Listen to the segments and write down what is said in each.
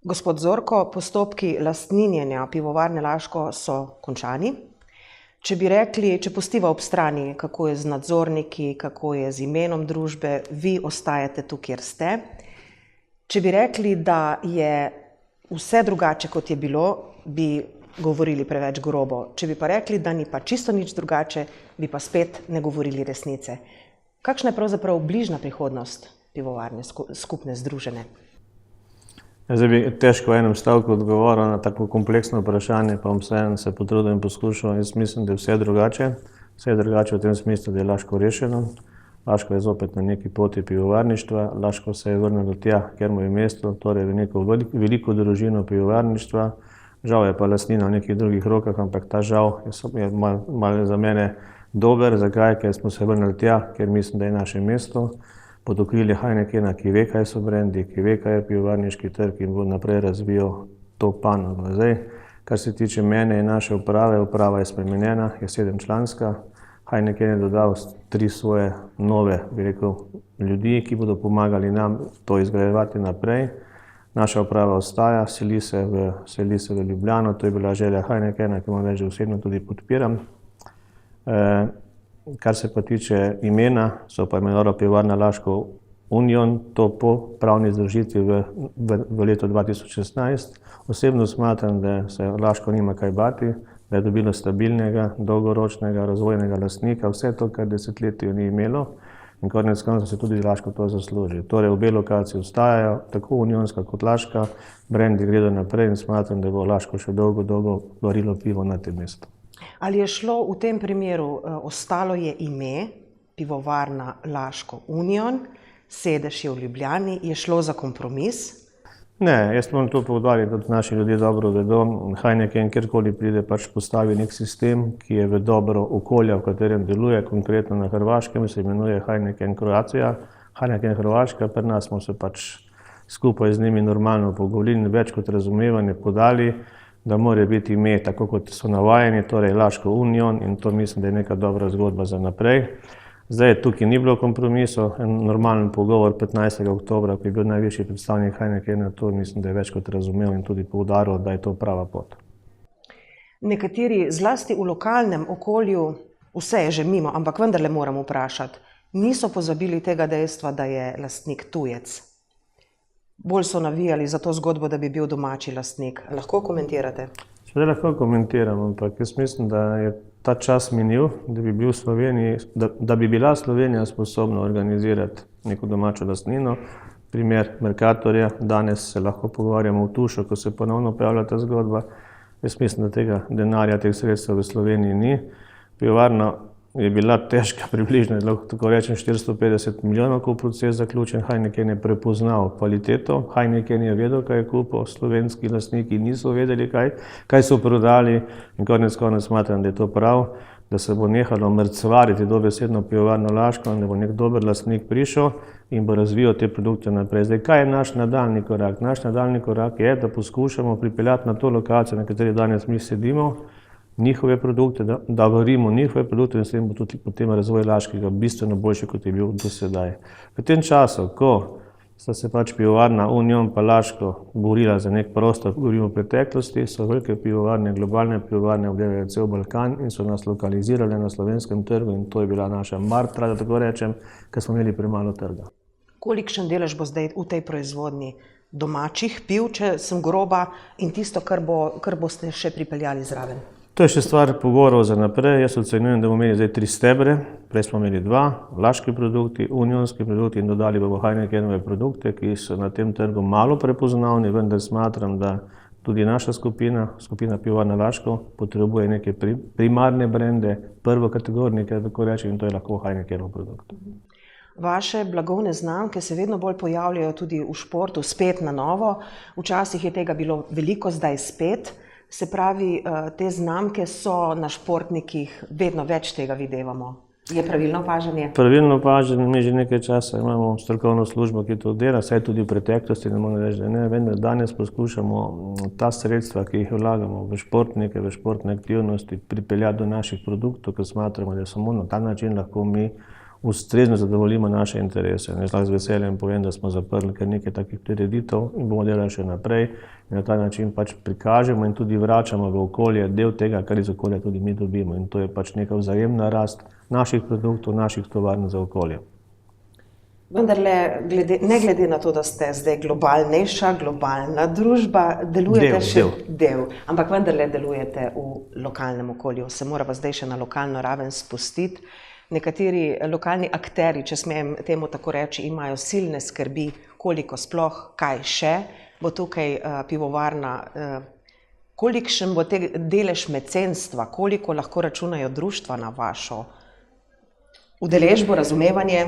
Gospod Zorko, postopki lastninjenja Pivovarne Laško so končani. Če bi rekli, če pustiva ob strani, kako je z nadzorniki, kako je z imenom družbe, vi ostajate tu, kjer ste. Če bi rekli, da je vse drugače, kot je bilo, bi govorili preveč grobo. Če bi pa rekli, da ni pa čisto nič drugače, bi pa spet ne govorili resnice. Kakšna je pravzaprav bližnja prihodnost pivovarne skupne združene? Zdaj bi težko v enem stavku odgovoril na tako kompleksno vprašanje, pa bom vseeno se potrudil in poskušal. Jaz mislim, da je vse drugače. Vse je drugače v tem smislu, da je Laško rešeno. Laško je zopet na neki poti pivovarništva. Laško se je vrnilo tja, kjer mu je mesto, torej v neko veliko družino pivovarništva. Žal je pa lastnina v nekih drugih rokah, ampak ta žal je malo za mene dober. Zakaj? Ker smo se vrnili tja, kjer mislim, da je naše mesto. Pod okrilje Heinekena, ki ve, kaj so brendi, ki ve, kaj je pivovarniški trg in bo naprej razvijal to panogo. Zdaj, kar se tiče mene in naše uprave, uprava je spremenjena, je 7-članska. Heineken je dodal 3 svoje nove, bi rekel, ljudi, ki bodo pomagali nam to izgrajevati naprej. Naša uprava ostaja, seli se v Ljubljano, to je bila želja Heinekena, ki moram reči, da osebno tudi podpiram. Kar se pa tiče imena, so pa imenovali Pivovarna Laško Union, to po pravni združitvi v letu 2016. Osebno smatram, da se Laško nima kaj bati, da je dobilo stabilnega, dolgoročnega, razvojnega lastnika, vse to, kar desetletju ni imelo in konec koncev se tudi Laško to zasluži. Torej, obe lokaciji ostajajo, tako unionska kot Laška, brendi gredo naprej in smatram, da bo Laško še dolgo varilo pivo na tem mestu. Ali je šlo v tem primeru, ostalo je ime Pivovarna Laško Union, sedež je v Ljubljani, je šlo za kompromis? Ne, jaz moram to poudariti, da naši ljudje dobro vedo. Heineken, kjerkoli pride, pač postavi nek sistem, ki je v dobro okolja, v katerem deluje, konkretno na Hrvaškem, se imenuje Heineken Croatia, Heineken Hrvaška, pri nas smo se pač skupaj z njimi normalno pogovorili in več kot razumevanje podali, da mora biti ime tako, kot so navajeni, torej Laško Union, in to mislim, da je neka dobra zgodba za naprej. Zdaj, tukaj ni bilo kompromisov, en normalen pogovor 15. oktobra, ko je bil najvišji predstavnik Heinekena, to mislim, da je več kot razumel in tudi poudaril, da je to prava pot. Nekateri, zlasti v lokalnem okolju, vse je že mimo, ampak vendarle moram vprašati, niso pozabili tega dejstva, da je lastnik tujec. Bolj so navijali za to zgodbo, da bi bil domači lastnik. Lahko komentirate? Zdaj lahko komentiram, ampak jaz mislim, da je ta čas minil, da bi bila Slovenija sposobna organizirati neko domačo lastnino. Primer Mercatorja, danes se lahko pogovarjamo v Tušu, ko se ponovno pojavlja ta zgodba. Jaz mislim, da tega denarja, teh sredstev v Sloveniji ni. Pivovarna je bila težka približno, lahko tako rečem, 450 milijonov, ko je proces zaključen. Heineken je prepoznal kvaliteto, Heineken je vedel, kaj je kupil, slovenski lastniki niso vedeli, kaj so prodali in konec smatram, da je to prav, da se bo nehalo mrcvariti dobesedno Pivovarno Laško in da bo nek dober lastnik prišel in bo razvijal te produkte naprej. Zdaj, kaj je naš nadaljni korak? Naš nadaljni korak je, da poskušamo pripeljati na to lokacijo, na kateri danes mi sedimo, njihove produkte, da varimo njihove produkte in s tem bo tudi potem razvoj Laškega bistveno boljši, kot je bil do sedaj. V tem času, ko sta se pač Pivovarna Union pa Laško borila za nek prostor, govorimo o preteklosti, so velike pivovarne, globalne pivovarne obdelale cel Balkan in so nas lokalizirale na slovenskem trgu in to je bila naša martra, da tako rečem, ker smo imeli premalo trga. Kolikšen delež bo zdaj v tej proizvodnji domačih piv, če sem groba, in tisto, kar boste še pripeljali zraven? To je še stvar pogovorov za naprej. Jaz ocenjujem, da bomo imeli zdaj 3 stebre. Prej smo imeli 2, laški produkti, unionski produkti in dodali bomo Heinekenove produkte, ki so na tem trgu malo prepoznavni, vendar smatram, da tudi naša skupina Pivovarna Laško, potrebuje neke primarne brende, prvokategornike, tako rečem, in to je lahko Heinekenov produkt. Vaše blagovne znamke se vedno bolj pojavljajo tudi v športu, spet na novo. Včasih je tega bilo veliko, zdaj spet. Se pravi, te znamke so na športnikih, vedno več tega videvamo. Je pravilno opažanje? Pravilno opažanje, mi že nekaj časa imamo strokovno službo, ki to dela, saj tudi v preteklosti, ne moram reči, da ne, vendar danes poskušamo ta sredstva, ki jih vlagamo v športnike, v športne aktivnosti, pripeljati do naših produktov, ker smatramo, da samo na ta način lahko mi ustrezno zadovoljimo naše interese. Jaz lahko z veseljem povem, da smo zaprli kar nekaj takih prireditev in bomo delali še naprej in na ta način pač prikažemo in tudi vračamo v okolje del tega, kar iz okolja tudi mi dobimo. In to je pač neka vzajemna rast naših produktov, naših tovarn za okolje. Vendarle, ne glede na to, da ste zdaj globalnejša, globalna družba, delujete del, ampak vendarle delujete v lokalnem okolju. Se moramo zdaj še na lokalno raven spustiti. Nekateri lokalni akteri, če smem temu tako reči, imajo silne skrbi, koliko sploh, kaj še bo tukaj pivovarna, kolikšen bo delež mecenstva, koliko lahko računajo društva na vašo udeležbo, razumevanje.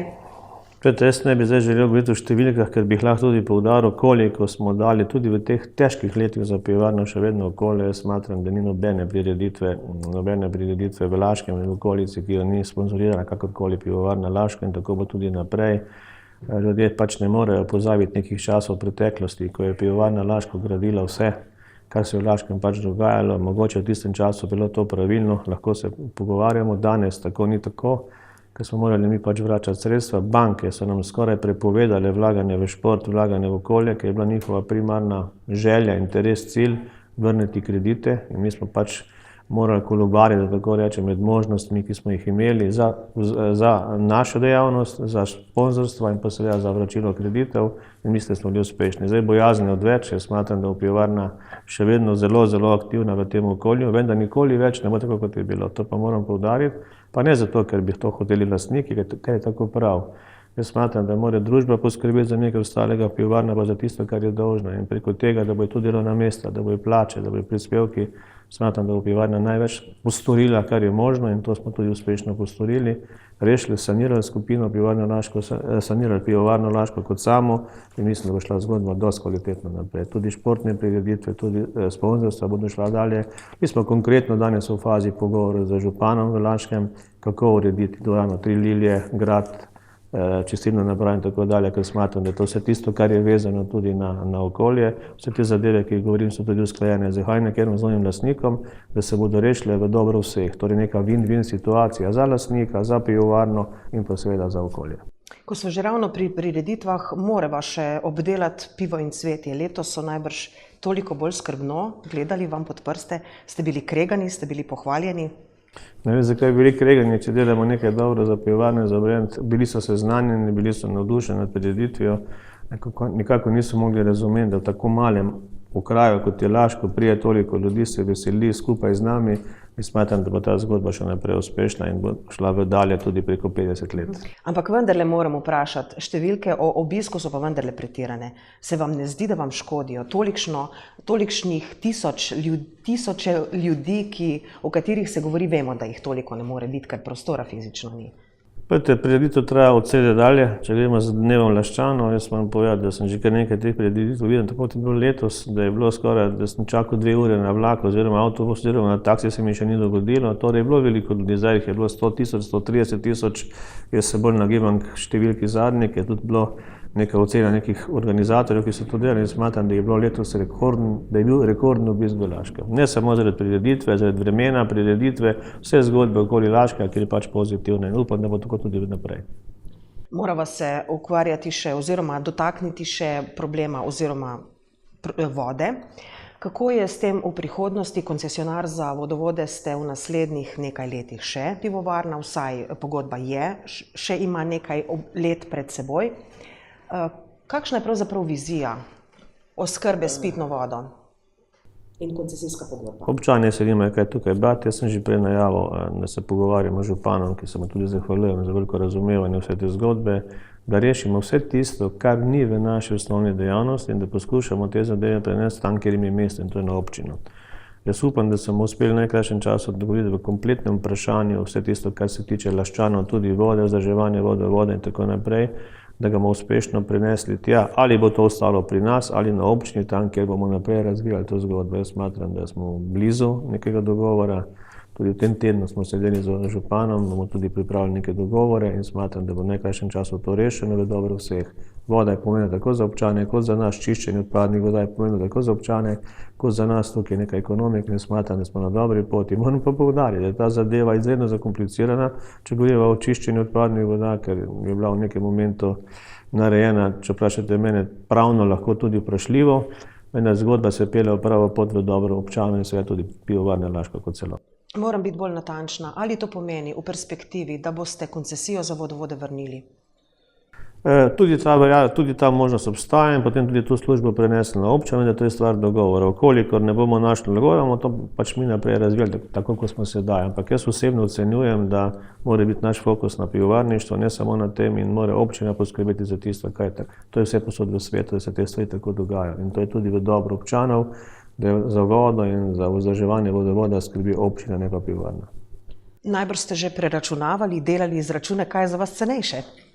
Jaz ne bi zdaj želel govoriti o številkah, ker bi lahko tudi poudaril, koliko smo dali tudi v teh težkih letih za pivovarno še vedno okolje. Jaz smatram, da ni nobene prireditve v Laškem in v okolici, ki jo ni sponzorirana kakorkoli pivovarna Laško in tako bo tudi naprej. Ljudje pač ne morejo pozabiti nekih časov preteklosti, ko je pivovarna Laško gradila vse, kar se je v Laškem pač dogajalo. Mogoče v tistem času bilo to pravilno, lahko se pogovarjamo, danes tako ni tako. Ker smo morali mi pač vračati sredstva. Banke so nam skoraj prepovedale vlaganje v šport, vlaganje v okolje, ker je bila njihova primarna želja, interes, cilj vrniti kredite in mi smo pač morali kolobariti, da tako rečem, med možnostmi, ki smo jih imeli za našo dejavnost, za sponzorstvo in pa seveda za vračilo kreditev in mislim, da smo bili uspešni. Zdaj bojazni odveč, jaz smatram, da je pivovarna še vedno zelo, zelo aktivna v tem okolju, vendar nikoli več ne bo tako, kot je bilo. To pa moram poudariti, pa ne zato, ker bi to hoteli lastniki, ker je tako prav. Jaz smatram, da mora družba poskrbeti za nekaj ostalega, pivovarna pa za tisto, kar je dolžna in preko tega, da bojo tudi delovna mesta, da bojo plače, da bojo prispevki. Smatram, da bo pivovarna največ postorila, kar je možno in to smo tudi uspešno postorili. Rešili, sanirali skupino pivovarno Laško, sanirali pivovarno Laško kot samo in mislim, da bo šla zgodba dosti kvalitetno naprej. Tudi športne prireditve, tudi sponzorstva bodo šla dalje. Mi smo konkretno danes v fazi pogovorov z županom v Laškem, kako urediti dvorano Tri lilije, grad, čistilno napravo in tako dalje, ker smatram, da je to vse tisto, kar je vezano tudi na okolje. Vse te zadeve, ki jih govorim, so tudi usklajene z Hajnekerom, z novim lastnikom, da se bodo rešile v dobro vseh. Torej neka win-win situacija za lastnika, za pivovarno in pa seveda za okolje. Ko smo že ravno pri prireditvah, moramo še obdelati pivo in cvetje. Letos so najbrž toliko bolj skrbno gledali vam pod prste. Ste bili kregani, ste bili pohvaljeni? Ne vem, zakaj bi bili kregani, če delamo nekaj dobro za pivovarne, za brand. Bili so seznanjeni, bili so navdušeni nad prireditvijo. Nekako niso mogli razumeti, da v tako malem okraju, kot je Laško, prije toliko ljudi se veseli skupaj z nami. In smatram, da bo ta zgodba še naprej uspešna in bo šla v dalje tudi preko 50 let. Ampak vendarle moram vprašati, številke o obisku so pa vendarle pretirane. Se vam ne zdi, da vam škodijo tolikšnih tisoče ljudi, o katerih se govori, vemo, da jih toliko ne more biti, ker prostora fizično ni? Prireditev traja od srede dalje. Če gremo z dnevom Laščanov, jaz moram povedati, da sem že kar nekaj teh prireditev videl, tako kot je bilo letos, da je bilo skoraj, da sem čakal 2 ure na vlak oziroma avtobus oziroma na taksi, se mi še ni dogodilo. Torej je bilo veliko ljudi, zdaj jih je bilo 100 tisoč, 130 tisoč, jaz se bolj nagibam k številki zadnjih, je tudi bilo neka ocena nekih organizatorjev, ki so to delali in smatram, da je bilo letos bil rekorden obisk v Laškem. Ne samo zaradi prireditve, zaradi vremena, prireditve, vse zgodbe okoli Laška, ki je pač pozitivna in upam, da bo tako tudi naprej. Morava se ukvarjati še oziroma dotakniti še problema oziroma vode. Kako je s tem v prihodnosti? Koncesionar za vodovode ste v naslednjih nekaj letih še pivovarna, vsaj pogodba je, še ima nekaj let pred seboj. Kakšna je pravzaprav vizija oskrbe s pitno vodo in koncesijska pogodba? Občani se nimajo kaj tukaj bati. Jaz sem že prej najavil, da se pogovarjamo z županom, ki se mu tudi zahvaljujem za veliko razumevanje vse te zgodbe, da rešimo vse tisto, kar ni v naši osnovni dejavnosti in da poskušamo te zadeve prenesti tam, kjer jim je mesto, in to je na občino. Jaz upam, da smo uspeli v najkrajšem času odgovoriti v kompletnem vprašanju vse tisto, kar se tiče Laščanov, tudi vode, vzdrževanje vode in tako naprej, da ga bomo uspešno prenesli tja, ali bo to ostalo pri nas, ali na občini, tam, kjer bomo naprej razvijali to zgodbo. Jaz smatram, da smo blizu nekega dogovora. Tudi v tem tednu smo sedeli z županom, bomo tudi pripravili neke dogovore in smatram, da bo v najkrajšem času to rešeno v dobro vseh. Voda je pomenila tako za občane, kot za nas, čiščenje odpadnih voda je pomenila tako za občane, kot za nas tukaj nekaj ekonomike in smatram, da smo na dobri poti. Moram pa poudariti, da je ta zadeva izredno zakomplicirana, če govorimo o čiščenju odpadnih voda, ker je bila v nekem momentu narejena, če vprašate mene, pravno lahko tudi vprašljivo. Ena zgodba se pelje v pravo pot v dobro občanov in seveda tudi Pivovarne Laško kot celo. Moram biti bolj natančna. Ali to pomeni v perspektivi, da boste koncesijo za vodovode vrnili? Tudi ta možnost obstaja in potem tudi to službo prenesli na občane, da to je stvar dogovora. Okolikor ne bomo našli dogovora, bomo to pač mi naprej razvijali, tako kot smo sedaj. Ampak jaz osebno ocenjujem, da mora biti naš fokus na pivovarništvo, ne samo na tem in mora občina poskrbeti za tisto, kaj je tako. To je vse posod v svetu, da se te stvari tako dogajajo. In to je tudi v dobro občanov, da za vodo in za vzdrževanje vodovoda skrbi občina, ne pa pivovarna. Najbrž ste že preračunavali, delali izračune, kaj je za vas cenejše?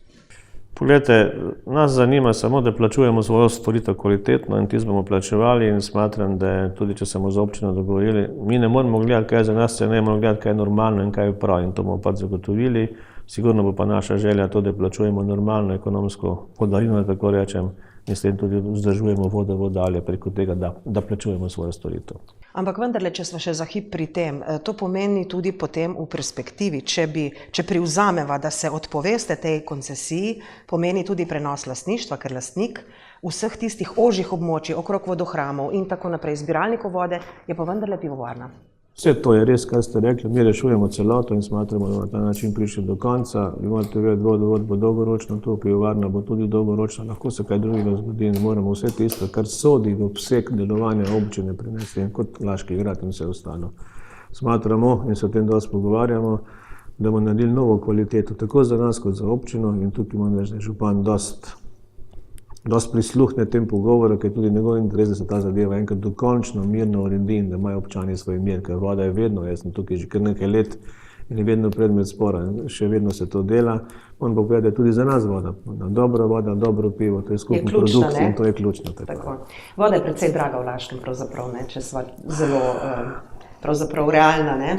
Poglejte, nas zanima samo, da plačujemo svojo storitev kvalitetno in tisto bomo plačevali in smatram, da tudi če smo z občino dogovorili, mi ne moramo gledati, kaj je za nas cena, moramo gledati, kaj je normalno in kaj je prav in to bomo pač zagotovili. Sigurno bo pa naša želja to, da plačujemo normalno ekonomsko podarilo, da tako rečem, in s tem tudi vzdržujemo vodalje preko tega, da plačujemo svojo storitev. Ampak vendarle, če smo še za hip pri tem, to pomeni tudi potem v perspektivi, če privzameva, da se odpoveste tej koncesiji, pomeni tudi prenos lastništva, ker lastnik vseh tistih ožjih območij okrog vodohramov in tako naprej, zbiralnikov vode, je pa vendarle pivovarna. Vse to je res, kar ste rekli, mi rešujemo celoto in smatramo, da na ta način prišli do konca. Vi morate vedeti, vodovod bo dolgoročno, to pivovarna bo tudi dolgoročno, lahko se kaj drugega zgodi in moramo vse tisto, kar sodi v obseg delovanja občine, prenesti kot Laški grad in vse ostalo. Smatramo in se o tem dosti pogovarjamo, da bomo naredili novo kvaliteto, tako za nas kot za občino in tukaj moram reči, da je župan dosti prisluhne tem pogovoru, ker je tudi njegov interes, da se ta zadeva enkrat dokončno mirno uredi in da imajo občani svoj mir, ker voda je vedno, jaz sem tukaj že kar nekaj let in je vedno predmet spora in še vedno se to dela. On bo povedal, da je tudi za nas voda, dobra voda, dobro pivo, to je skupni produkt in to je ključno. Tako. Voda je precej draga v Laškem, pravzaprav, ne, če sva zelo pravzaprav realna, ne?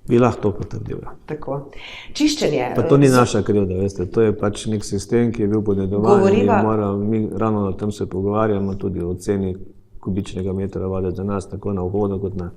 Bi lahko to potrdil. Tako. Čiščenje. Pa to ni naša krivda, veste, to je pač nek sistem, ki je bil podedovan in mi ravno na tem se pogovarjamo, tudi o ceni kubičnega metra vode za nas, tako na vhodu kot na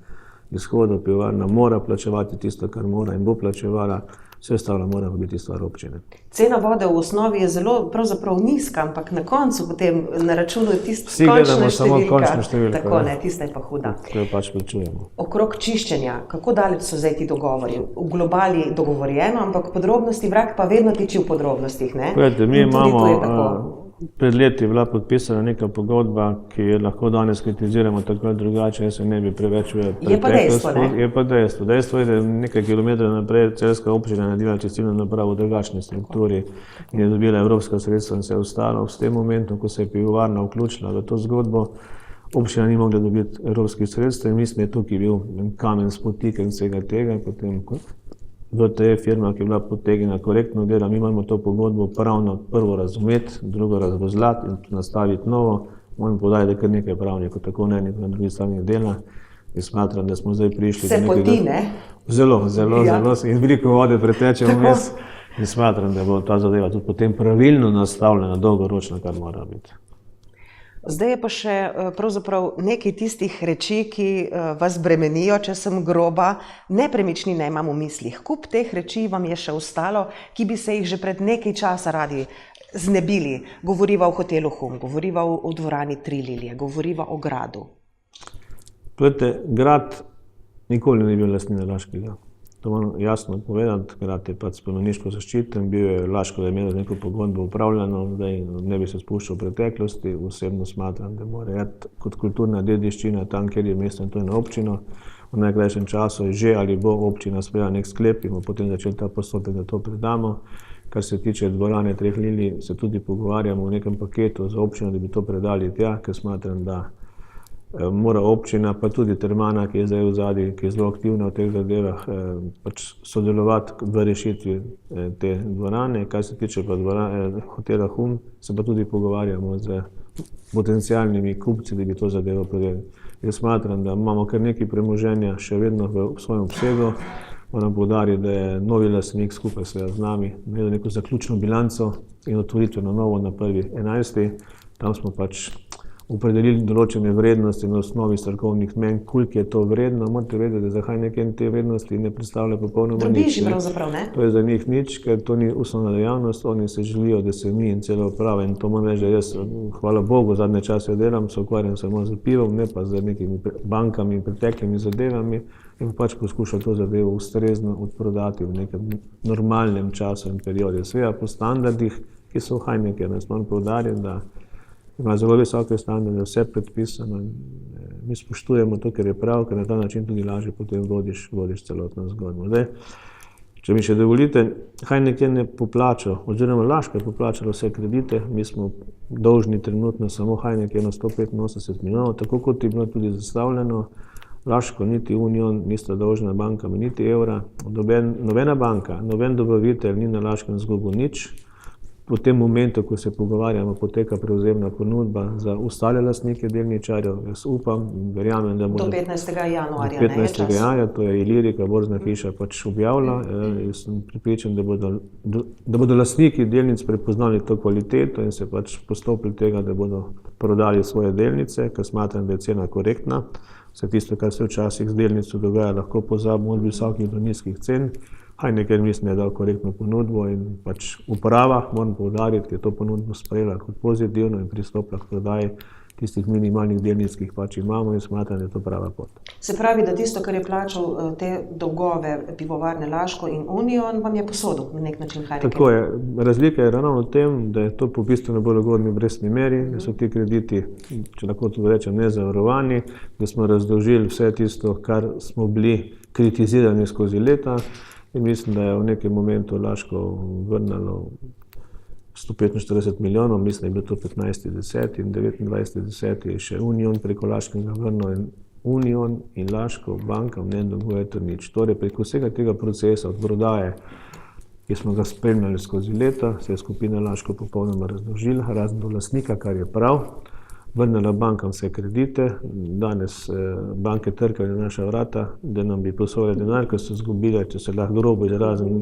izhodu. Pivovarna mora plačevati tisto, kar mora in bo plačevala, vse ostalo mora biti stvar občine. Cena vode v osnovi je zelo pravzaprav nizka, ampak na koncu potem na računu tista končna številka. Vsi gledamo samo končno številko. Tako, ne, tista je pa huda. To jo pač plačujemo. Okrog čiščenja, kako daleč so zdaj ti dogovori? V globali dogovorjeno, ampak podrobnosti, vrag pa vedno tiči v podrobnostih, ne? Gledajte, mi imamo, pred leti je bila podpisana neka pogodba, ki je lahko danes kritiziramo tako ali drugače, jaz se ne bi preveč preteklosti. Je pa dejstvo, ne? Je pa dejstvo. Dejstvo je, da je nekaj kilometrov naprej Celjska občina naredila čistilno napravo v drugačni strukturi in je dobila evropska sredstva in se je ostalo. V tem momentu, ko se je pivovarna vključila v to zgodbo, občina ni mogla dobiti evropskih sredstev in mislim, da je tukaj bil kamen spotiken vsega tega. Potem VTE firma, ki je bila potegnjena korektno dela, mi moramo to pogodbo pravno prvo razumeti, drugo razvozlati in nastaviti novo. Moram povedati, da je kar nekaj pravnikov, tako na enih, na drugih stranih dela. In smatram, da smo zdaj prišli do nekega... Se poti, ne? Zelo. In veliko vode preteče vmes. In smatram, da bo ta zadeva tudi potem pravilno nastavljena, dolgoročno, kar mora biti. Zdaj je pa še pravzaprav nekaj tistih reči, ki vas bremenijo, če sem groba. Nepremičnine imam v mislih. Kup teh reči vam je še ostalo, ki bi se jih že pred nekaj časa radi znebili. Govoriva o hotelu Hum, govoriva o dvorani Tri lilije, govoriva o gradu. Gledajte, grad nikoli ni bil lastnina Laškega. To moram jasno povedati, grad je pač spomeniško zaščiten, bil je Laško, da je imelo neko pogodbo upravljeno, zdaj ne bi se spuščal v preteklosti, osebno smatram, da mora iti kot kulturna dediščina tam, kjer je mesto in to je na občino. V najkrajšem času je že ali bo občina sprejela nek sklep in bomo potem začeli ta postopek, da to predamo. Kar se tiče dvorane Treh lilij, se tudi pogovarjamo v nekem paketu za občino, da bi to predali tja, ker smatram, da mora občina, pa tudi Termana, ki je zdaj v zadnji, ki je zelo aktivna v teh zadevah, pač sodelovati v rešitvi te dvorane. Kar se tiče pa hotela Hum, se pa tudi pogovarjamo z potencialnimi kupci, da bi to zadevo prodali. Jaz smatram, da imamo kar nekaj premoženja še vedno v svojem obsegu, Moram poudariti, da je novi lastnik skupaj z nami naredil neko zaključno bilanco in otvoritveno novo na 1.11. Tam smo pač opredelili določene vrednosti na osnovi strokovnih mnenj, koliko je to vredno. Morate vedeti, da za Heineken te vrednosti ne predstavlja popolnoma nič. Drobiži pravzaprav, ne? To je za njih nič, ker to ni osnovna dejavnost. Oni se želijo, da se mi in cela uprava, in to moram reči, da jaz, hvala Bogu, zadnje čase delam, se ukvarjam samo z pivom, ne pa z nekimi bankami in preteklimi zadevami, in pač poskušam to zadevo ustrezno odprodati v nekem normalnem času in periodu. Seveda po standardih, ki so v Heinekenu. Jaz moram poudariti, da ima zelo visoke standarde, vse predpisano. Mi spoštujemo to, ker je prav, ker na ta način tudi lažje potem vodiš celotno zgodbo. Zdaj, če mi še dovolite, Heineken je poplačal, oziroma Laško je poplačalo vse kredite. Mi smo dolžni trenutno samo Heinekenu 185 milijonov, tako kot je bilo tudi zastavljeno. Laško niti Union nista dolžna bankami niti evra. Nobena banka, noben dobavitelj ni na Laškem izgubil nič. V tem momentu, ko se pogovarjamo, poteka prevzemna ponudba za ostale lastnike delničarjev. Jaz upam in verjamem, da bodo do 15. januarja. 15. januarja, to je Ilirika, borzna hiša pač objavila. Jaz sem pripričan, da bodo lastniki delnic prepoznali to kvaliteto in se pač postopili tega, da bodo prodali svoje delnice, ker smatram, da je cena korektna. Vse tisto, kar se včasih z delnico dogaja, lahko pozabimo od visokih do nizkih cen. Heineken mislim, je dal korektno ponudbo in pač uprava, moram poudariti, je to ponudbo sprejela kot pozitivno in pristopila k prodaji tistih minimalnih delnic, ki jih pač imamo, in smatram, da je to prava pot. Se pravi, da tisto, kar je plačal te dolgove pivovarne Laško in Union, vam je posodil na nek način Heineken? Tako je. Razlika je ravno v tem, da je to po bistveno bolj ugodni obrestni meri, da so ti krediti, če lahko tudi rečem, nezavarovani, da smo razdolžili vse tisto, kar smo bili kritizirani skozi leta. In mislim, da je v nekem momentu Laško vrnilo 145 milijonov, mislim, da je bilo to 15.10. in 29.10. je še Union preko Laškega vrnil, in Union in Laško bankam ne dolgujeta nič. Torej, preko vsega tega procesa od prodaje, ki smo ga spremljali skozi leta, se je skupina Laško popolnoma razdolžila, razen do lastnika, kar je prav. Vrnila bankam vse kredite, danes banke trkajo na naša vrata, da nam bi posojali denar, ker so izgubile, če se lahko grobo izrazim,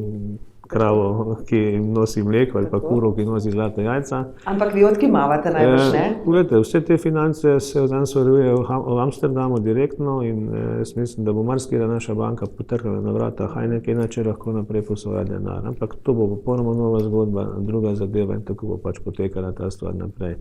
kravo, ki nosi mleko, ali pa kuro, ki nosi zlata jajca. Ampak vi odkimavate najbolj, ne? Poglejte, vse te finance se danes urejujejo v Amsterdamu direktno in jaz mislim, da bo marsikatera naša banka potrkala na vrata Heinekena, če lahko naprej posoja denar. Ampak to bo popolnoma nova zgodba, druga zadeva, in tako bo pač potekala ta stvar naprej.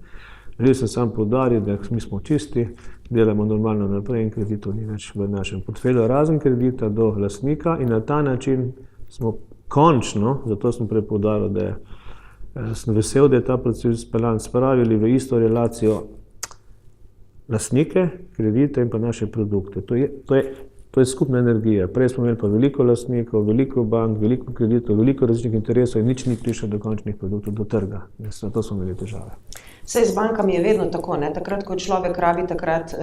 Želim se sam poudariti, da mi smo čisti, delamo normalno naprej in kreditov ni več v našem portfelju, razen kredita do lastnika, in na ta način smo končno, zato sem prej poudaril, da sem vesel, da je ta proces speljan, spravili v isto relacijo lastnike, kredite in pa naše produkte. To je skupna energija. Prej smo imeli pa veliko lastnikov, veliko bank, veliko kreditov, veliko različnih interesov in nič ni prišlo do končnih produktov, do trga. To smo imeli težave. Saj z bankami je vedno tako, ne? Takrat, ko človek rabi, takrat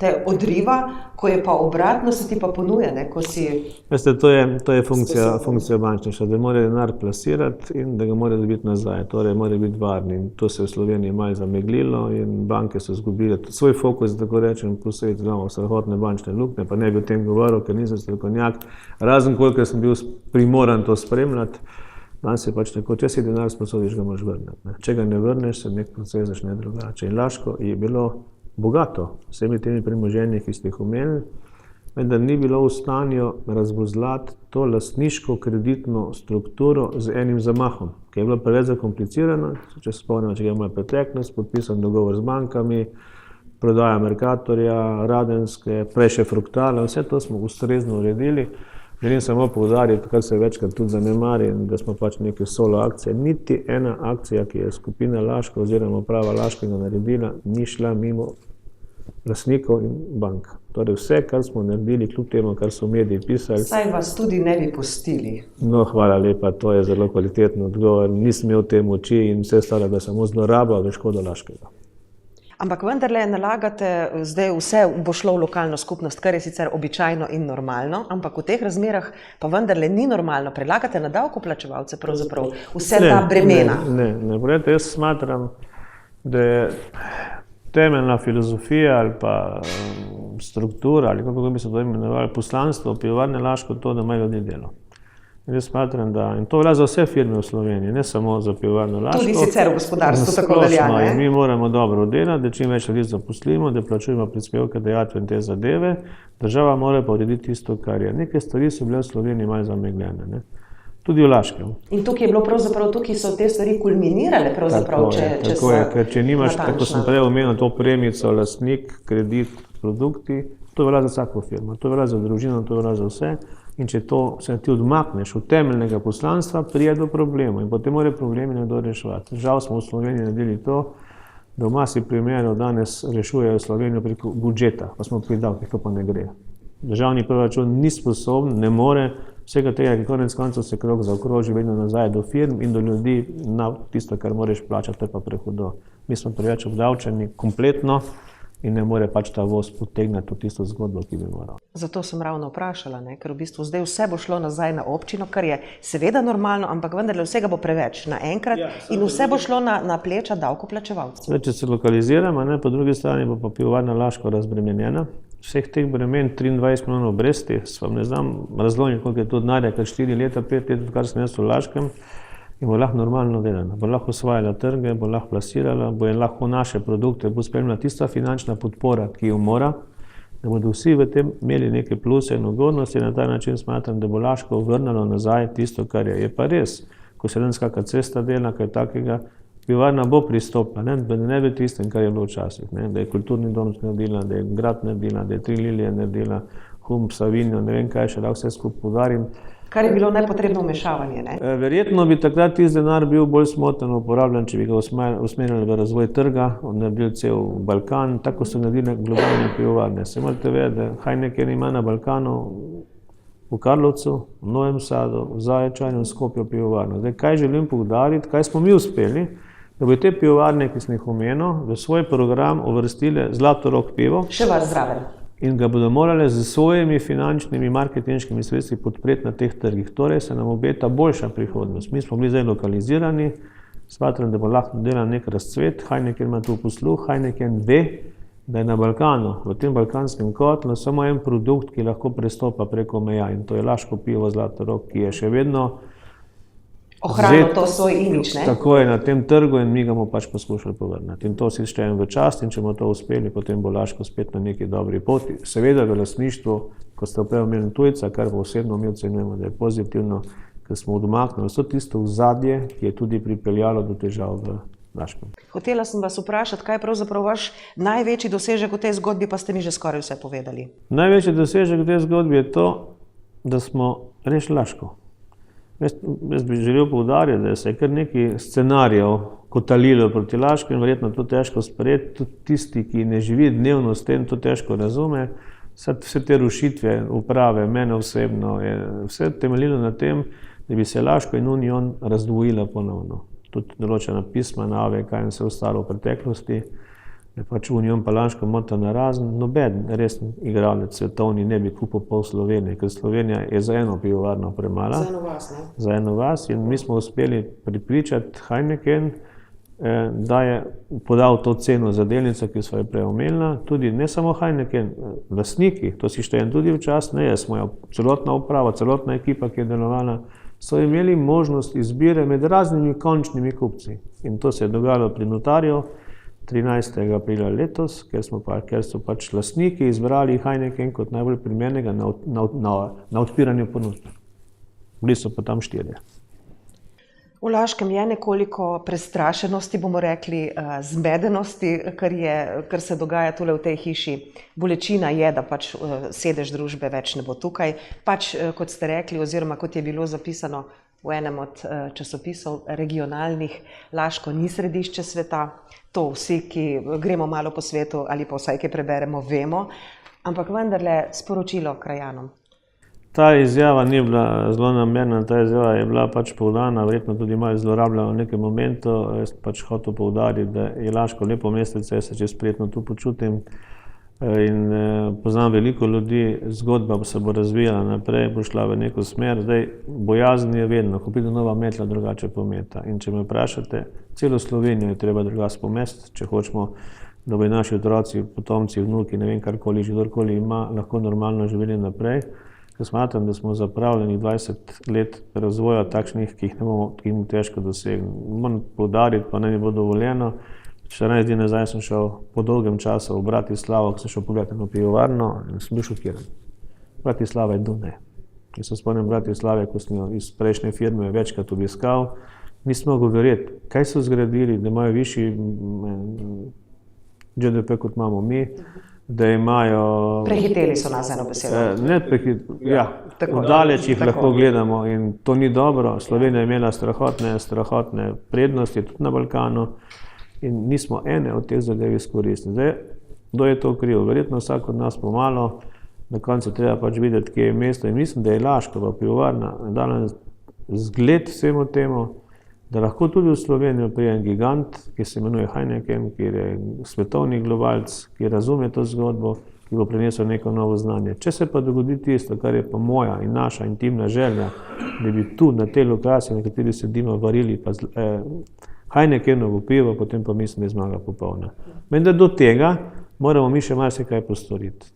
te odriva, ko je pa obratno, se ti pa ponuja, ne? Ko si... Veste, to je funkcija bančništva, da mora denar plasirati in da ga mora dobiti nazaj. Torej, mora biti varni. In to se v Sloveniji malo zameglilo in banke so izgubile svoj fokus, tako rečem, posebej imamo strahotne bančne luknje, pa ne bi o tem govoril, ker nisem strokovnjak, razen kolikor sem bil primoran to spremljati. Danes je pač tako, če si denar sposodiš, ga moraš vrniti. Če ga ne vrneš, se nek proces začne drugače. In Laško je bilo bogato vsemi temi premoženji, ki ste jih omenili, vendar ni bilo v stanju razvozlati to lastniško kreditno strukturo z enim zamahom, ki je bilo preveč zakomplicirano. Če se spomnimo, če je moja preteklost, podpisan dogovor z bankami, prodaja Mercatorja, Radenske, prej še Fruktala, vse to smo ustrezno uredili. Želim samo poudariti, kar se večkrat tudi zanemari, da smo pač neke solo akcije. Niti ena akcija, ki je skupina Laško oziroma uprava Laškega naredila, ni šla mimo lastnikov in bank. Torej vse, kar smo naredili, kljub temu, kar so mediji pisali. Saj vas tudi ne bi pustili. No, hvala lepa, to je zelo kvaliteten odgovor. Nisem imel te moči in vse stalo, da samo zloraba v škodo Laškega. Ampak vendarle nalagate, zdaj vse bo šlo v lokalno skupnost, kar je sicer običajno in normalno, ampak v teh razmerah pa vendarle ni normalno. Prelagate na davkoplačevalce pravzaprav vse ta bremena. Ne. Poglejte, jaz smatram, da je temeljna filozofija ali pa struktura, ali kako bi se to imenovali, poslanstvo Pivovarne Laško to, da imajo ljudi delo. In jaz smatram, in to velja za vse firme v Sloveniji, ne samo za Pivovarno Laško. Tudi sicer v gospodarstvu tako velja, ne? Mi moramo dobro delati, da čim več ljudi zaposlimo, da plačujemo prispevke, dajatve in te zadeve. Država mora pa urediti tisto, kar je. Neke stvari so bile v Sloveniji malo zamegljene, ne? Tudi v Laškem. In tukaj je bilo pravzaprav, tukaj so te stvari kulminirale pravzaprav, tako je, ker če nimaš, tako sem prej omenil, to premico, lastnik, kredit, produkti, to velja za vsako firmo, to velja za družino, to velja za vse. In če to se ti odmakneš od temeljnega poslanstva, pride do problema in potem mora problemi nekdo reševati. Žal smo v Sloveniji naredili to, da v masi primerov danes rešujejo Slovenijo preko budžeta, pa smo pri davkih, to pa ne gre. Državni proračun ni sposoben, ne more vsega tega, ki konec koncev se krog zaokroži vedno nazaj do firm in do ljudi na tisto, kar moraš plačati, to je pa prehudo. Mi smo preveč obdavčeni kompletno in ne more pač ta voz potegniti v tisto zgodbo, ki bi moral. Zato sem ravno vprašala, ne? Ker v bistvu zdaj vse bo šlo nazaj na občino, kar je seveda normalno, ampak vendarle vsega bo preveč naenkrat in vse bo šlo na pleča davkoplačevalcev. Če se lokaliziramo, po drugi strani bo pa Pivovarna Laško razbremenjena. Vseh teh bremen, 23 milijonov obresti, vam ne znam razložiti, koliko je to denarja, kar 4 leta, 5 let, kar sem jaz v Laškem, in bo lahko normalno delala, bo lahko osvajala trge, bo lahko plasirala, bo lahko naše produkte, bo spremljala tista finančna podpora, ki jo mora, da bodo vsi v tem imeli neke pluse in ugodnosti in na ta način smatram, da bo Laško vrnalo nazaj tisto, kar je. Je pa res, ko se danes kakšna cesta dela, kaj takega, pivovarna bo pristopila, da ne bi tistem, kar je bilo včasih, da je kulturni dom naredila, da je grad naredila, da je Tri lilije naredila, Humb, Savinjo, ne vem kaj še lahko vse skupaj poudarim. Kar je bilo nepotrebno vmešavanje, ne? Verjetno bi takrat tisti denar bil bolj smotrno uporabljen, če bi ga usmerili v razvoj trga, naredili cel Balkan, tako so naredili globalne pivovarne. Se morate vedeti, da Heineken ima na Balkanu v Karlovcu, v Novem Sadu, v Zaječanju in Skopju pivovarno. Zdaj, kaj želim poudariti, kaj smo mi uspeli, da bi te pivovarne, ki sem jih omenil, v svoj program uvrstile Zlatorog pivo. Še vas zraven. In ga bodo morale z svojimi finančnimi, marketinškimi sredstvi podpreti na teh trgih. Torej se nam obeta boljša prihodnost. Mi smo bili zdaj lokalizirani, smatram, da bo lahko delal nek razcvet. Heineken ima tu posluh, Heineken ve, da je na Balkanu, v tem balkanskem kotlu, samo en produkt, ki lahko prestopa preko meja in to je Laško pivo Zlatorog, ki je še vedno ohranil to svoj imidž, ne? Tako je na tem trgu in mi ga bomo pač poskušali povrniti. In to si štejem v čast in če bomo to uspeli, potem bo Laško spet na neki dobri poti. Seveda v lastništvu, ko ste prej omenili tujca, kar pa osebno mi ocenjujemo, da je pozitivno, ker smo odmaknili vse tisto ozadje, ki je tudi pripeljalo do težav v Laškem. Hotela sem vas vprašati, kaj je pravzaprav vaš največji dosežek v tej zgodbi, pa ste mi že skoraj vse povedali. Največji dosežek v tej zgodbi je to, da smo rešili Laško. Jaz bi želel poudariti, da se je kar nekaj scenarijev kotalilo proti Laško in verjetno to težko sprejeti. Tudi tisti, ki ne živi dnevno s tem, to težko razume. Vse te rušitve uprave, mene osebno, je vse temeljilo na tem, da bi se Laško in Union razdvojila ponovno. Tudi določena pisma na AVK in vse ostalo v preteklosti. Pač Union pa Laško mota narazen, noben resen igralec svetovni ne bi kupil pol Slovenije, ker Slovenija je za eno pivovarno premala. Za eno vas, ne? Za eno vas in mi smo uspeli pripričati Heineken, da je podal to ceno za delnico, ki so jo prej omenila. Tudi ne samo Heineken, lastniki, to si štejem tudi včasih, ne jaz, moja celotna uprava, celotna ekipa, ki je delovala, so imeli možnost izbire med raznimi končnimi kupci. In to se je dogajalo pri notarju 13. aprila letos, ker so pač lastniki izbrali Heineken kot najbolj primernega na odpiranju ponudb. Bili so pa tam 4. V Laškem je nekoliko prestrašenosti, bomo rekli, zmedenosti, kar se dogaja tule v tej hiši. Bolečina je, da pač sedež družbe več ne bo tukaj. Pač, kot ste rekli, oziroma kot je bilo zapisano v enem od časopisov regionalnih, Laško ni središče sveta. To vsi, ki gremo malo po svetu ali pa vsaj, ki preberemo, vemo. Ampak vendarle sporočilo krajanom. Ta izjava ni bila zelo namerna, ta izjava je bila pač poudarjena, verjetno tudi malo zlorabljena v nekem momentu. Jaz pač hotel poudariti, da je Laško lepo mestece, jaz se čez prijetno tu počutim in poznam veliko ljudi, zgodba se bo razvijala naprej, bo šla v neko smer. Zdaj, bojazen je vedno, ko pride nova metla, drugače pometa. In če me vprašate, celo Slovenijo je treba drugače pomesti, če hočemo da bodo naši otroci, potomci, vnuki, ne vem karkoli, že kdorkoli ima, lahko normalno živeli naprej. Ker smatram, da smo zapravljeni 20 let razvoja takšnih, ki jih težko dosegnemo. Moram poudariti, pa ne mi bo dovoljeno, 14 dni nazaj sem šel po dolgem času v Bratislavo, ko sem šel pogledati na pivovarno in sem bil šokiran. Bratislava je Dunaj. Jaz se spomnim Bratislave, ko sem jo iz prejšnje firme večkrat obiskal, nisem mogel verjeti, kaj so zgradili, da imajo višji GDP, kot imamo mi, da imajo... Prehiteli so nas, eno besedo. Daleč jih lahko gledamo in to ni dobro. Slovenija je imela strahotne prednosti, tudi na Balkanu, in nismo ene od teh zadev izkoristili. Zdaj, kdo je to kriv? Verjetno vsak od nas pomalo, na koncu treba pač videti, kje je mesto, in mislim, da je Laškova pivovarna dala zgled vsemu temu, da lahko tudi v Slovenijo pride en gigant, ki se imenuje Heineken, ki je svetovni globalc, ki razume to zgodbo, ki bo prinesel neko novo znanje. Če se pa dogodi tisto, kar je pa moja in naša intimna želja, da bi tu na tej lokaciji, na kateri sedimo, varili pa Heinekenovo pivo, potem pa mislim, da je zmaga popolna. Vendar do tega moramo mi še marsikaj postoriti.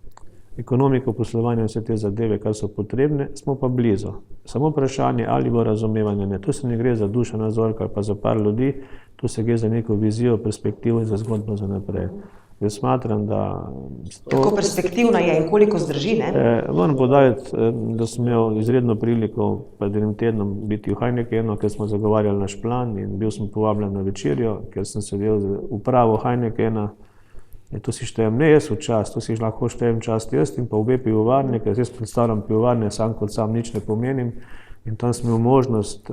Ekonomiko, poslovanje, vse te zadeve, kar so potrebne, smo pa blizu. Samo vprašanje, ali bo razumevanje, ne. Tu se ne gre za Dušana Zorka ali pa za par ljudi, tu se gre za neko vizijo, perspektivo in za zgodbo za naprej. Jaz smatram, da... Kako perspektivna je in koliko zdrži, ne? Moram poudariti, da sem imel izredno priliko pred enim tednom biti v Heinekenu, ker smo zagovarjali naš plan in bil sem povabljen na večerjo, ker sem sedel z upravo Heinekena. To si štejem ne jaz v čast, to si lahko štejem čast jaz in pa obe pivovarne, ker jaz predstavljam pivovarne, sam kot sam nič ne pomenim. In tam sem imel možnost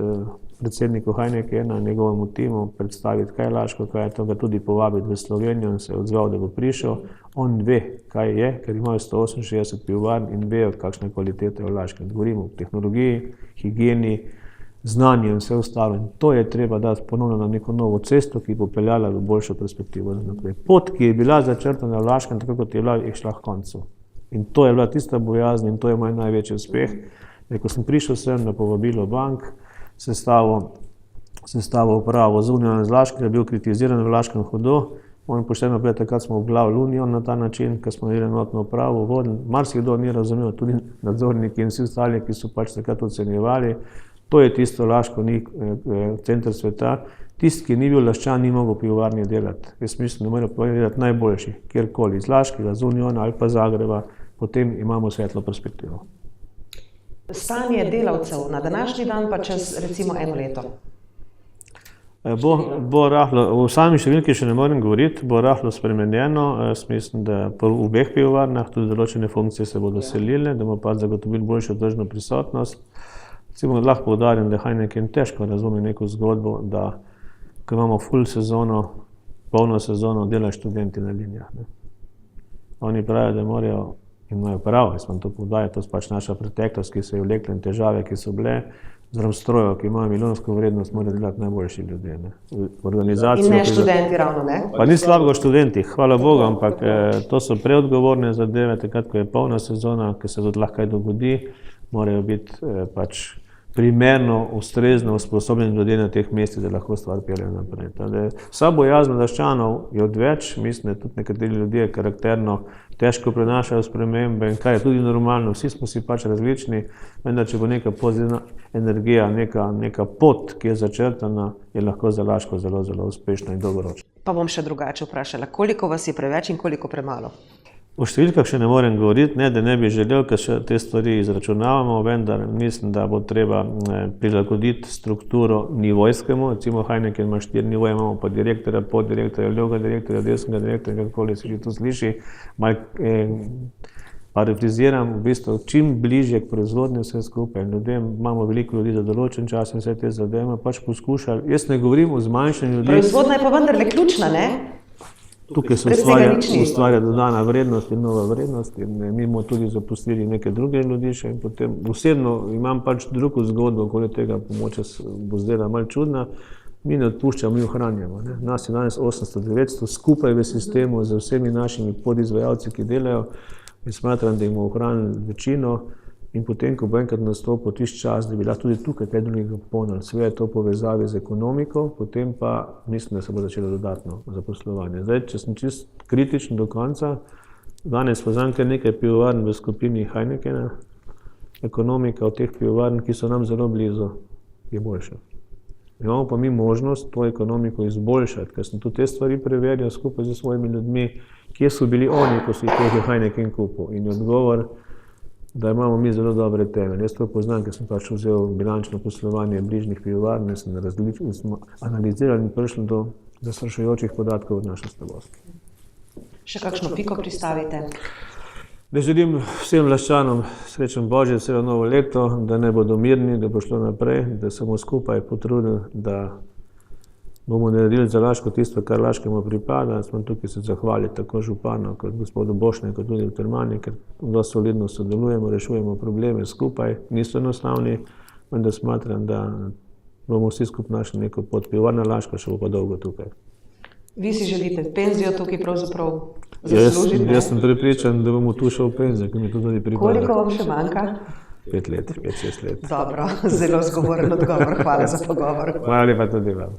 predsedniku Heinekena, njegovemu timu, predstaviti, kaj je Laško, kaj je to, ga tudi povabiti v Slovenijo in se odzval, da bo prišel. On ve, kaj je, ker imajo 168 pivovarn in vejo, kakšne kvalitete je v Laškem. Govorimo o tehnologiji, higieni, znanje in vse ostalo. In to je treba dati ponovno na neko novo cesto, ki bo peljala v boljšo perspektivo naprej. Pot, ki je bila začrtana v Laškem, tako kot je bila, je šla k koncu. In to je bila tista bojazen in to je moj največji uspeh. Ko sem prišel sem na povabilo bank, sestavil upravo z Unijo iz Laškega, bil kritiziran v Laškem hodu. Moram pošteno povedati, takrat smo obglavili Unijo na ta način, ker smo imeli enotno upravo, vodili. Marsikdo ni razumel, tudi nadzorniki in vsi ostali, ki so pač takrat ocenjevali. To je tisto Laško, ni center sveta. Tisti, ki ni bil Laščan, ni mogel pivovarni delati. Jaz mislim, da morajo pivovarni delati najboljši, kjerkoli, iz Laškega, z Uniona ali pa Zagreba, potem imamo svetlo perspektivo. Stanje delavcev na današnji dan pa čez recimo eno leto? Bo rahlo, v sami številki še ne morem govoriti, bo rahlo spremenjeno. Jaz mislim, da v obeh pivovarnah tudi določene funkcije se bodo selile, da bomo pa zagotovili boljšo tržno prisotnost. Recimo, lahko poudarim, da Heineken težko razume neko zgodbo, da ko imamo full sezono, polno sezono, delajo študenti na linijah. Oni pravijo, da morajo, in imajo prav, jaz vam to poudarjam, to je pač naša preteklost, ki so jo vlekle in težave, ki so bile, zaradi strojev, ki imajo milijonsko vrednost, morajo delati najboljši ljudje. In ne študenti ravno, ne? Pa ni slabega študenti, hvala Bogu, ampak to so preodgovorne zadeve, takrat, ko je polna sezona, ki se tudi lahko kaj dogodi, morajo biti pač primerno, ustrezno usposobljeni ljudje na teh mestih, da lahko stvar peljejo naprej. Vsa bojazen Laščanov je odveč, mislim, da tudi nekateri ljudje karakterno težko prenašajo spremembe in kar je tudi normalno, vsi smo si pač različni, vendar če bo neka pozitivna energija, neka pot, ki je začrtana, je lahko za Laško zelo, zelo uspešna in dolgoročna. Pa bom še drugače vprašala, koliko vas je preveč in koliko premalo? O številkah še ne morem govoriti, ne, da ne bi želel, ker še te stvari izračunavamo, vendar mislim, da bo treba prilagoditi strukturo nivojskemu. Recimo Heineken ima 4 nivoje, imamo pa direktorja, poddirektorja, levega direktorja, desnega direktorja, kakorkoli se že to sliši. Parafraziram, v bistvu čim bližje k proizvodnji vse skupaj. Imamo veliko ljudi za določen čas in vse te zadeve, pač poskušali. Jaz ne govorim o zmanjšanju ljudi. Proizvodnja je pa vendarle ključna, ne? Tukaj se ustvarja dodana vrednost in nova vrednost in mi bomo tudi zaposlili neke druge ljudi še in potem osebno imam pač drugo zgodbo, okoli tega pomoče bo zdela malo čudna. Mi ne odpuščamo, mi ohranjamo. Nas je danes 800-900 skupaj v sistemu z vsemi našimi podizvajalci, ki delajo in smatram, da jim ohranili večino In potem, ko bo enkrat nastopil tisti čas, da bi lahko tudi tukaj kaj drugega ponudili, seveda to povezavi z ekonomiko, potem pa mislim, da se bo začelo dodatno zaposlovanje. Zdaj, če sem čist kritičen do konca, danes poznam kar nekaj pivovarn v skupini Heinekena, ekonomika od teh pivovarn, ki so nam zelo blizu, je boljša. Imamo pa mi možnost to ekonomiko izboljšati, ker sem tudi te stvari preverjal skupaj z svojimi ljudmi, kje so bili oni, ko so jih Heineken kupil. In je odgovor, da imamo mi zelo dobre temelje. Jaz to poznam, ker sem pač vzel bilančno poslovanje bližnjih pivovarn, smo analizirali in prišli do zastrašujočih podatkov od naše slabosti. Še kakšno piko pristavite? Da želim vsem Laščanom srečen Božič, celo novo leto, da ne bodo mirni, da bo šlo naprej, da se bomo skupaj potrudili, da bomo naredili za Laško tisto, kar Laškemu pripada. Smo tukaj se zahvaliti tako županu kot gospodu Bošnju, kot tudi v Termani, ker zelo solidno sodelujemo, rešujemo probleme skupaj, niso enostavni, vendar smatram, da bomo vsi skupaj našli neko pot. Pivovarna Laško še bo pa dolgo tukaj. Vi si želite penzijo tukaj pravzaprav zaslužiti? Jaz sem prepričan, da bomo tu šel v penzijo, ki mi to tudi pripada. Koliko vam še manjka? 5 let, 5-6 let. Dobro, zelo zgovoren odgovor. Hvala za pogovor. Hvala lepa tudi vam.